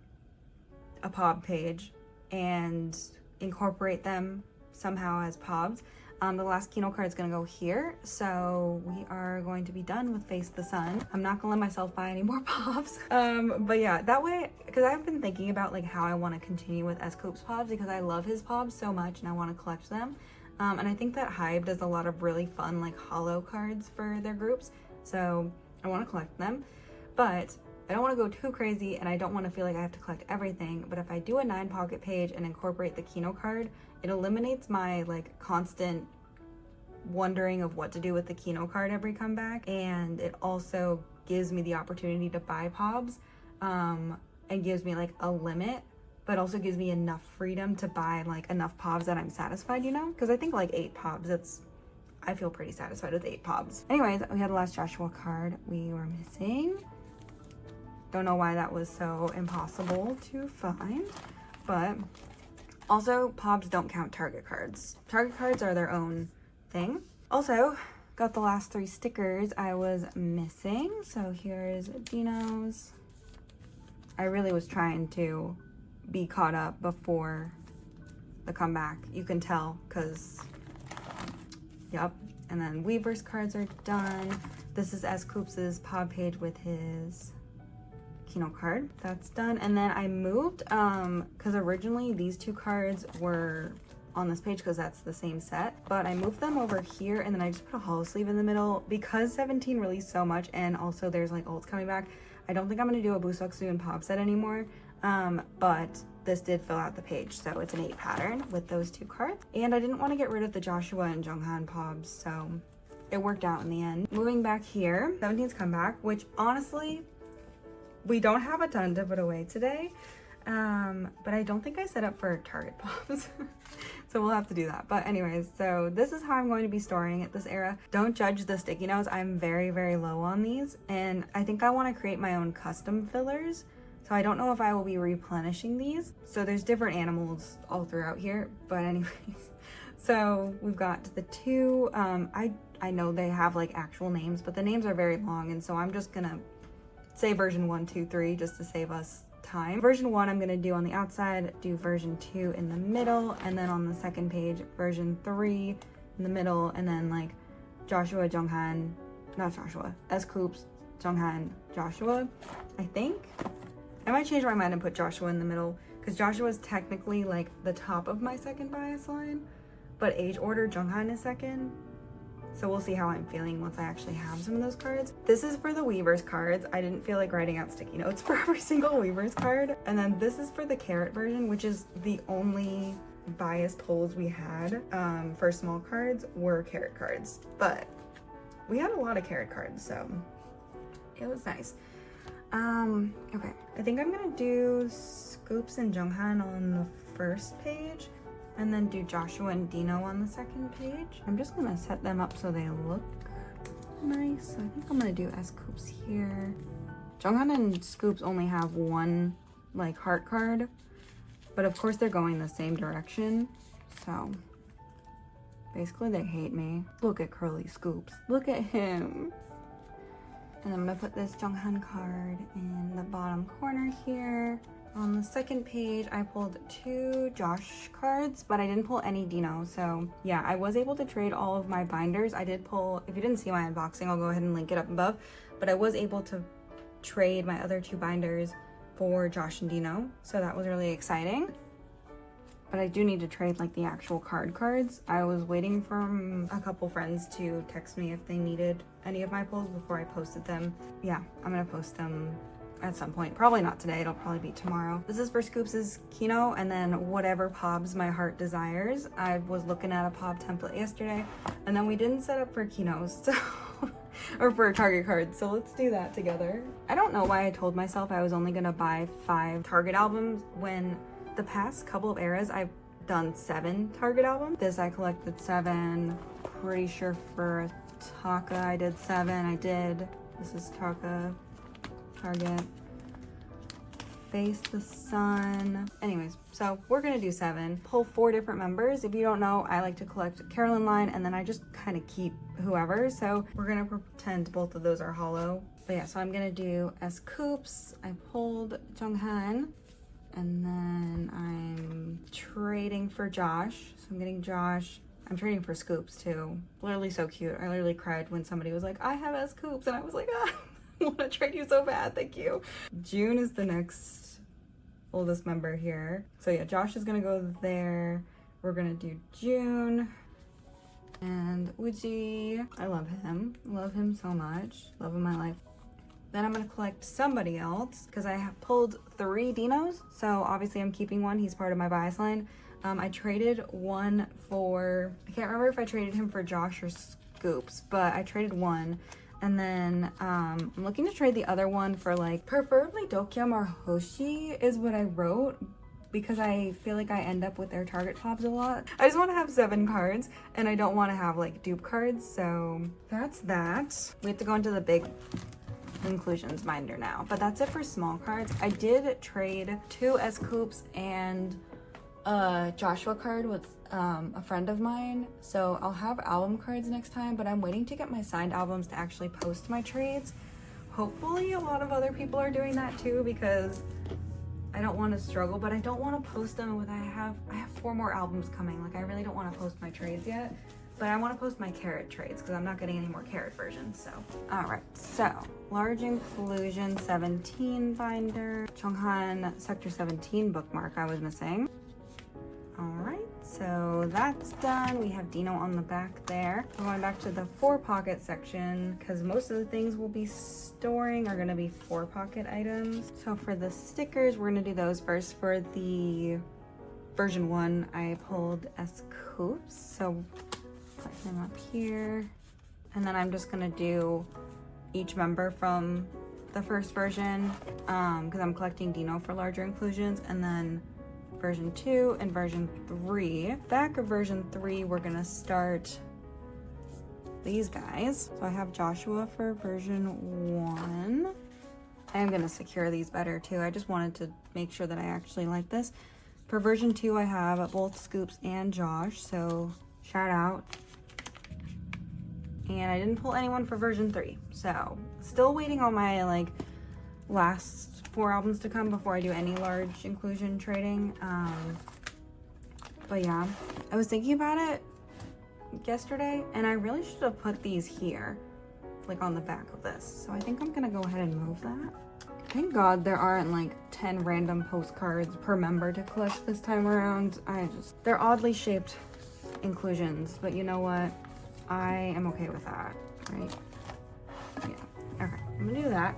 a Pob page and incorporate them somehow as Pobs. The last Kino card is going to go here, so we are going to be done with Face the Sun. I'm not going to let myself buy any more Pobs. But yeah, that way, because I've been thinking about like how I want to continue with S-Coops Pobs because I love his Pobs so much and I want to collect them. And I think that Hive does a lot of really fun like holo cards for their groups, so I want to collect them. But I don't want to go too crazy and I don't want to feel like I have to collect everything. But if I do a 9-pocket page and incorporate the Kino card, it eliminates my like constant wondering of what to do with the Kino card every comeback, and it also gives me the opportunity to buy Pobs, and gives me like a limit, but also gives me enough freedom to buy like enough Pobs that I'm satisfied, you know, because I think like 8 Pobs, I feel pretty satisfied with 8 Pobs. Anyways, we had the last Joshua card we were missing. Don't know why that was so impossible to find, but Also, Pobs don't count target cards. Target cards are their own thing. Also, got the last 3 stickers I was missing. So here's Dino's. I really was trying to be caught up before the comeback. You can tell because, yep. And then Weaver's cards are done. This is S.Coups' Pob page with his Kino card. That's done. And then I moved, because originally these 2 cards were on this page because that's the same set, but I moved them over here and then I just put a hollow sleeve in the middle because 17 released so much, and also there's like ults coming back. I don't think I'm going to do a Busoksu and Pob set anymore, but this did fill out the page, so it's an 8 pattern with those 2 cards. And I didn't want to get rid of the Joshua and Jonghan Pobs, so it worked out in the end. Moving back here, 17's comeback, which honestly, we don't have a ton to put away today, but I don't think I set up for target Pobs. So we'll have to do that. But anyways, so this is how I'm going to be storing it this era. Don't judge the sticky notes. I'm very, very low on these. And I think I want to create my own custom fillers. So I don't know if I will be replenishing these. So there's different animals all throughout here. But anyways, so we've got the 2. I know they have like actual names, but the names are very long. And so I'm just going to say version 1, 2, 3 just to save us time. Version 1 I'm gonna do on the outside, do version 2 in the middle, and then on the second page version 3 in the middle, and then like Joshua, Jonghan, not Joshua, S.Coups, Jonghan, Joshua. I think I might change my mind and put Joshua in the middle because Joshua is technically like the top of my second bias line, but age order Jonghan is second. So we'll see how I'm feeling once I actually have some of those cards. This is for the Weavers cards. I didn't feel like writing out sticky notes for every single Weavers card. And then this is for the carrot version, which is the only bias pulls we had for small cards were carrot cards. But we had a lot of carrot cards, so it was nice. Okay, I think I'm gonna do Scoops and Jonghan on the first page, and then do Joshua and Dino on the second page. I'm just gonna set them up so they look nice. So I think I'm gonna do S.Coups here. Jonghan and Scoops only have 1 like heart card, but of course they're going the same direction. So basically they hate me. Look at Curly Scoops, look at him. And I'm gonna put this Jonghan card in the bottom corner here. On the second page, I pulled 2 Josh cards, but I didn't pull any Dino. So yeah, I was able to trade all of my binders. I did pull, if you didn't see my unboxing, I'll go ahead and link it up above. But I was able to trade my other 2 binders for Josh and Dino. So that was really exciting. But I do need to trade like the actual cards. I was waiting for a couple friends to text me if they needed any of my pulls before I posted them. Yeah, I'm gonna post them at some point. Probably not today, it'll probably be tomorrow. This is for Scoops' Kino, and then whatever Pobs my heart desires. I was looking at a Pob template yesterday, and then we didn't set up for Kinos, so or for target cards, so let's do that together. I don't know why I told myself I was only gonna buy 5 target albums when the past couple of eras I've done 7 target albums. This I collected 7, pretty sure for Taka I did 7. This is Taka, Target, Face the Sun. Anyways, so we're gonna do 7. Pull 4 different members. If you don't know, I like to collect Carolyn line and then I just kind of keep whoever. So we're gonna pretend both of those are hollow. But yeah, so I'm gonna do S.Coups. I pulled Jonghan, and then I'm trading for Josh. So I'm getting Josh. I'm trading for Scoops too. Literally so cute. I literally cried when somebody was like, I have S.Coups, and I was like, ah. I want to trade you so bad, thank you. June is the next oldest member here. So yeah, Josh is gonna go there. We're gonna do June. And Uji, I love him so much. Love of my life. Then I'm gonna collect somebody else because I have pulled 3 Dinos. So obviously I'm keeping one, he's part of my bias line. I traded one for, I can't remember if I traded him for Josh or Scoops, but I traded one. And then I'm looking to trade the other one for like preferably Dokyam or Hoshi is what I wrote, because I feel like I end up with their target Pobs a lot. I just want to have 7 cards and I don't want to have like dupe cards, so that's that. We have to go into the big inclusions binder now, but that's it for small cards. I did trade 2 S.Coups and a Joshua card with a friend of mine, so I'll have album cards next time, but I'm waiting to get my signed albums to actually post my trades. Hopefully a lot of other people are doing that too, because I don't want to struggle, but I don't want to post them with I have 4 more albums coming. Like, I really don't want to post my trades yet, but I want to post my Carrot trades because I'm not getting any more Carrot versions. So all right, so large inclusion 17 binder, Changkyun sector 17 bookmark I was missing. All right, so that's done. We have Dino on the back there. We're going back to the 4-pocket section because most of the things we'll be storing are going to be 4-pocket items. So for the stickers, we're going to do those first. For the version 1, I pulled scoops, so put them up here. And then I'm just going to do each member from the first version because I'm collecting Dino for larger inclusions, and then version 2 and version 3. Back of version 3, we're gonna start these guys. So I have Joshua for version 1. I am gonna secure these better too. I just wanted to make sure that I actually like this. For version 2, I have both Scoops and Josh, so shout out. And I didn't pull anyone for version 3, so still waiting on my like last 4 albums to come before I do any large inclusion trading. But yeah, I was thinking about it yesterday, and I really should have put these here, like on the back of this. So I think I'm gonna go ahead and move that. Thank God there aren't like 10 random postcards per member to collect this time around. They're oddly shaped inclusions, but you know what? I am okay with that, right? Yeah, okay, I'm gonna do that.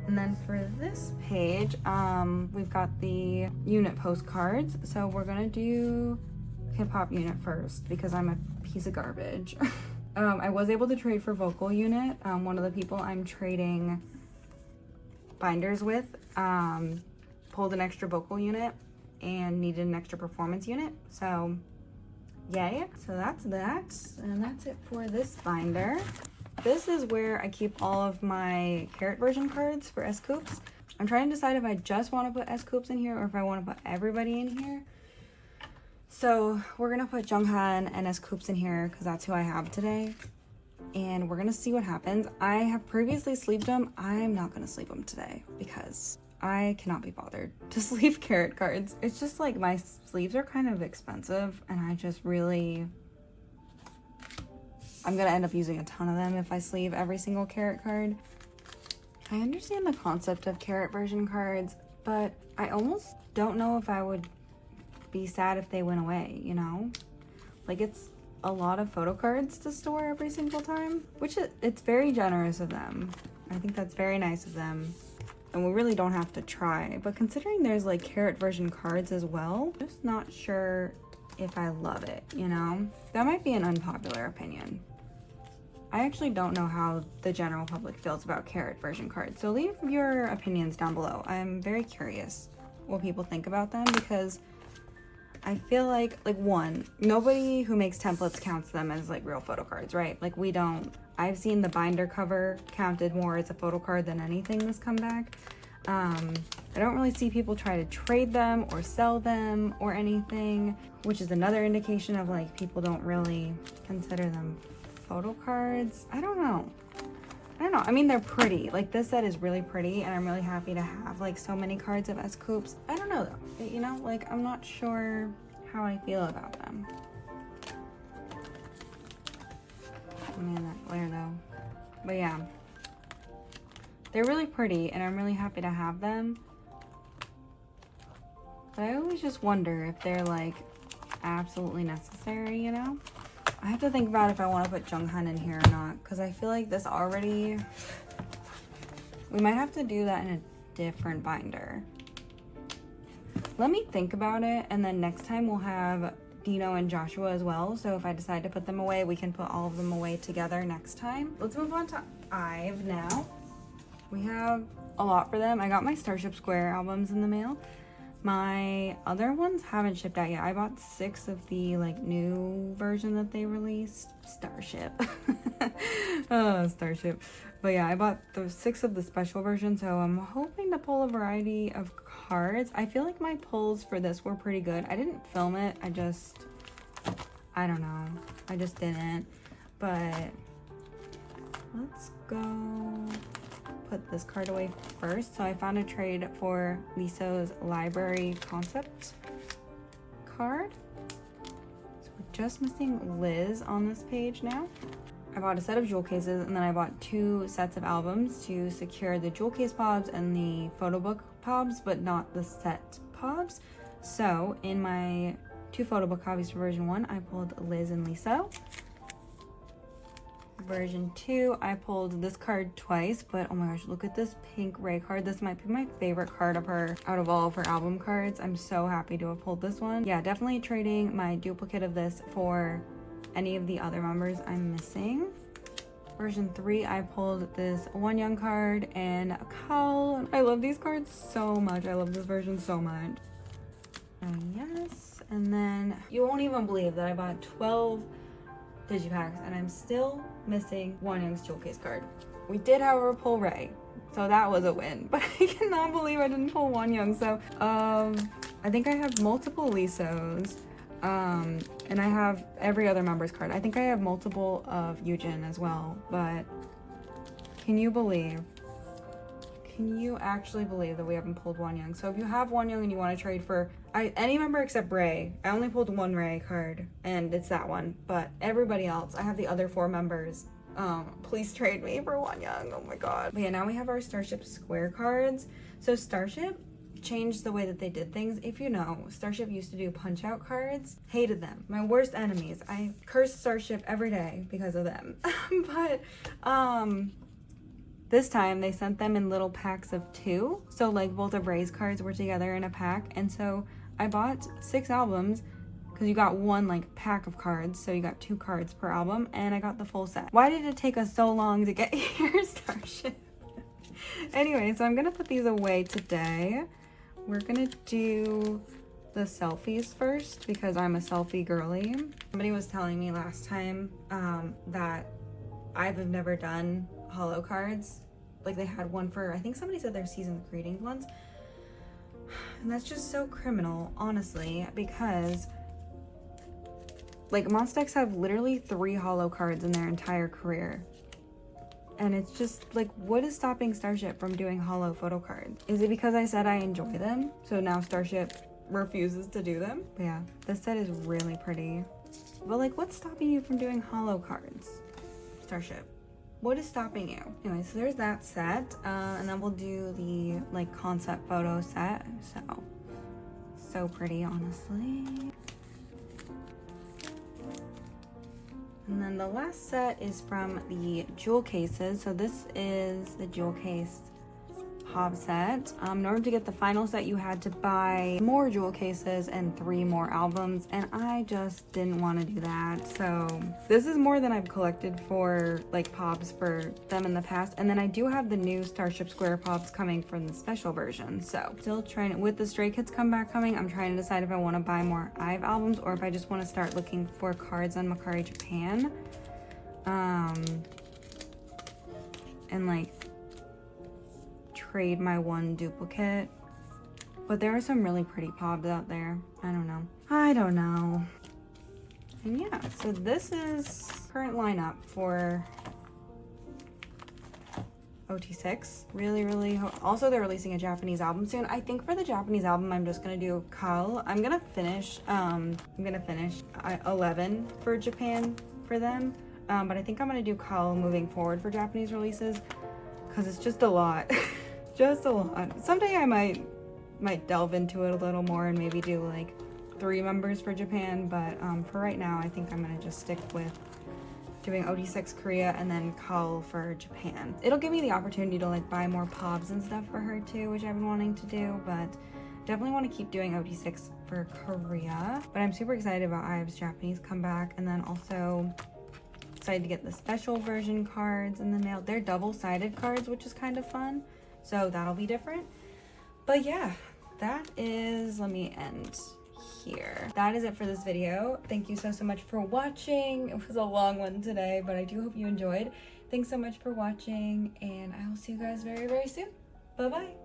And then for this page, we've got the unit postcards. So we're gonna do hip hop unit first because I'm a piece of garbage. I was able to trade for vocal unit. One of the people I'm trading binders with pulled an extra vocal unit and needed an extra performance unit. So yay. So that's that. And that's it for this binder. This is where I keep all of my Carrot version cards for scoops. I'm trying to decide if I just want to put scoops in here or if I want to put everybody in here. So we're gonna put Junghan and scoops in here because that's who I have today, and we're gonna see what happens. I have previously sleeved them. I'm not gonna sleeve them today because I cannot be bothered to sleeve Carrot cards. It's just like my sleeves are kind of expensive, and I just really, I'm gonna end up using a ton of them if I sleeve every single Carrot card. I understand the concept of Carrot version cards, but I almost don't know if I would be sad if they went away, you know? Like, it's a lot of photo cards to store every single time, which it's very generous of them. I think that's very nice of them, and we really don't have to try. But considering there's like Carrot version cards as well, just not sure if I love it, you know? That might be an unpopular opinion. I actually don't know how the general public feels about Carrot version cards, so leave your opinions down below. I'm very curious what people think about them, because I feel like one, nobody who makes templates counts them as like real photo cards, right? Like, we don't. I've seen the binder cover counted more as a photo card than anything this comeback. I don't really see people try to trade them or sell them or anything, which is another indication of like people don't really consider them photo cards. I don't know. I mean, they're pretty. Like, this set is really pretty, and I'm really happy to have like so many cards of scoops. I don't know though, you know, like, I'm not sure how I feel about them. Man, that glare though. But yeah, they're really pretty, and I'm really happy to have them. But I always just wonder if they're like absolutely necessary, you know? I have to think about if I want to put Junghan in here or not, because I feel like this already, we might have to do that in a different binder. Let me think about it, and then next time we'll have Dino and Joshua as well, so if I decide to put them away, we can put all of them away together next time. Let's move on to IVE now. We have a lot for them. I got my Starship Square albums in the mail. My other ones haven't shipped out yet. I bought 6 of the like new version that they released. Starship. Oh, Starship. But yeah, I bought the 6 of the special version, so I'm hoping to pull a variety of cards. I feel like my pulls for this were pretty good. I didn't film it, I don't know. I just didn't. But let's go put this card away first. So I found a trade for Liso's Library Concept card. So we're just missing Liz on this page now. I bought a set of jewel cases, and then I bought 2 sets of albums to secure the jewel case pobs and the photo book pobs, but not the set pobs. So in my 2 photo book copies for version 1, I pulled Liz and Liso. Version 2, I pulled this card twice, but oh my gosh, look at this pink Ray card. This might be my favorite card of her out of all of her album cards. I'm so happy to have pulled this one. Yeah, definitely trading my duplicate of this for any of the other members I'm missing. Version 3, I pulled this Wonyoung card and a Kal. I love these cards so much. I love this version so much. Yes, and then you won't even believe that I bought 12 digipacks and I'm still missing Wonyoung's jewel case card. We did, however, pull Ray, so that was a win, but I cannot believe I didn't pull Wonyoung. So I think I have multiple Lisos. And I have every other member's card. I think I have multiple of Yujin as well, but can you actually believe that we haven't pulled Wonyoung? So if you have Wonyoung and you want to trade for any member except Ray, I only pulled 1 Ray card, and it's that one, but everybody else, I have the other 4 members. Please trade me for Wonyoung. Oh my god. But yeah, now we have our Starship Square cards. So Starship changed the way that they did things. If you know, Starship used to do punch out cards. Hated them. My worst enemies. I curse Starship every day because of them. But this time they sent them in little packs of 2. So like both of Ray's cards were together in a pack. And so I bought 6 albums because you got 1 like pack of cards. So you got 2 cards per album, and I got the full set. Why did it take us so long to get here, Starship? Anyway, so I'm gonna put these away today. We're gonna do the selfies first because I'm a selfie girly. Somebody was telling me last time that I've never done holo cards. Like they had one for, I think somebody said their season greetings ones. And that's just so criminal, honestly, because like Monsta X have literally 3 holo cards in their entire career. And it's just like, what is stopping Starship from doing holo photo cards? Is it because I said I enjoy them? So now Starship refuses to do them? But yeah, this set is really pretty. But like, what's stopping you from doing holo cards, Starship? What is stopping you? Anyway, so there's that set. And then we'll do the like concept photo set. So pretty, honestly. And then the last set is from the jewel cases. So this is the jewel case Hob set. In order to get the final set, you had to buy more jewel cases and 3 more albums, and I just didn't want to do that. So this is more than I've collected for like pobs for them in the past. And then I do have the new Starship Square pobs coming from the special version. So still trying, with the Stray Kids comeback coming, I'm trying to decide if I want to buy more IVE albums or if I just want to start looking for cards on Mercari Japan. And like trade my 1 duplicate, but there are some really pretty pobs out there. I don't know. And yeah, so this is current lineup for OT6. Really also they're releasing a Japanese album soon. I think for the Japanese album I'm just gonna do Kal. I'm gonna finish 11 for Japan for them, but I think I'm gonna do Kal moving forward for Japanese releases because it's just a lot. Just a lot. Someday I might delve into it a little more and maybe do like 3 members for Japan, but for right now I think I'm gonna just stick with doing OT6 Korea and then Kal for Japan. It'll give me the opportunity to like buy more pobs and stuff for her too, which I've been wanting to do, but definitely want to keep doing OT6 for Korea. But I'm super excited about IVE's Japanese comeback, and then also excited to get the special version cards in the mail. They're double-sided cards, which is kind of fun. So that'll be different. But yeah, that is, let me end here. That is it for this video. Thank you so much for watching. It was a long one today, but I do hope you enjoyed. Thanks so much for watching, and I will see you guys very, very soon. Bye-bye.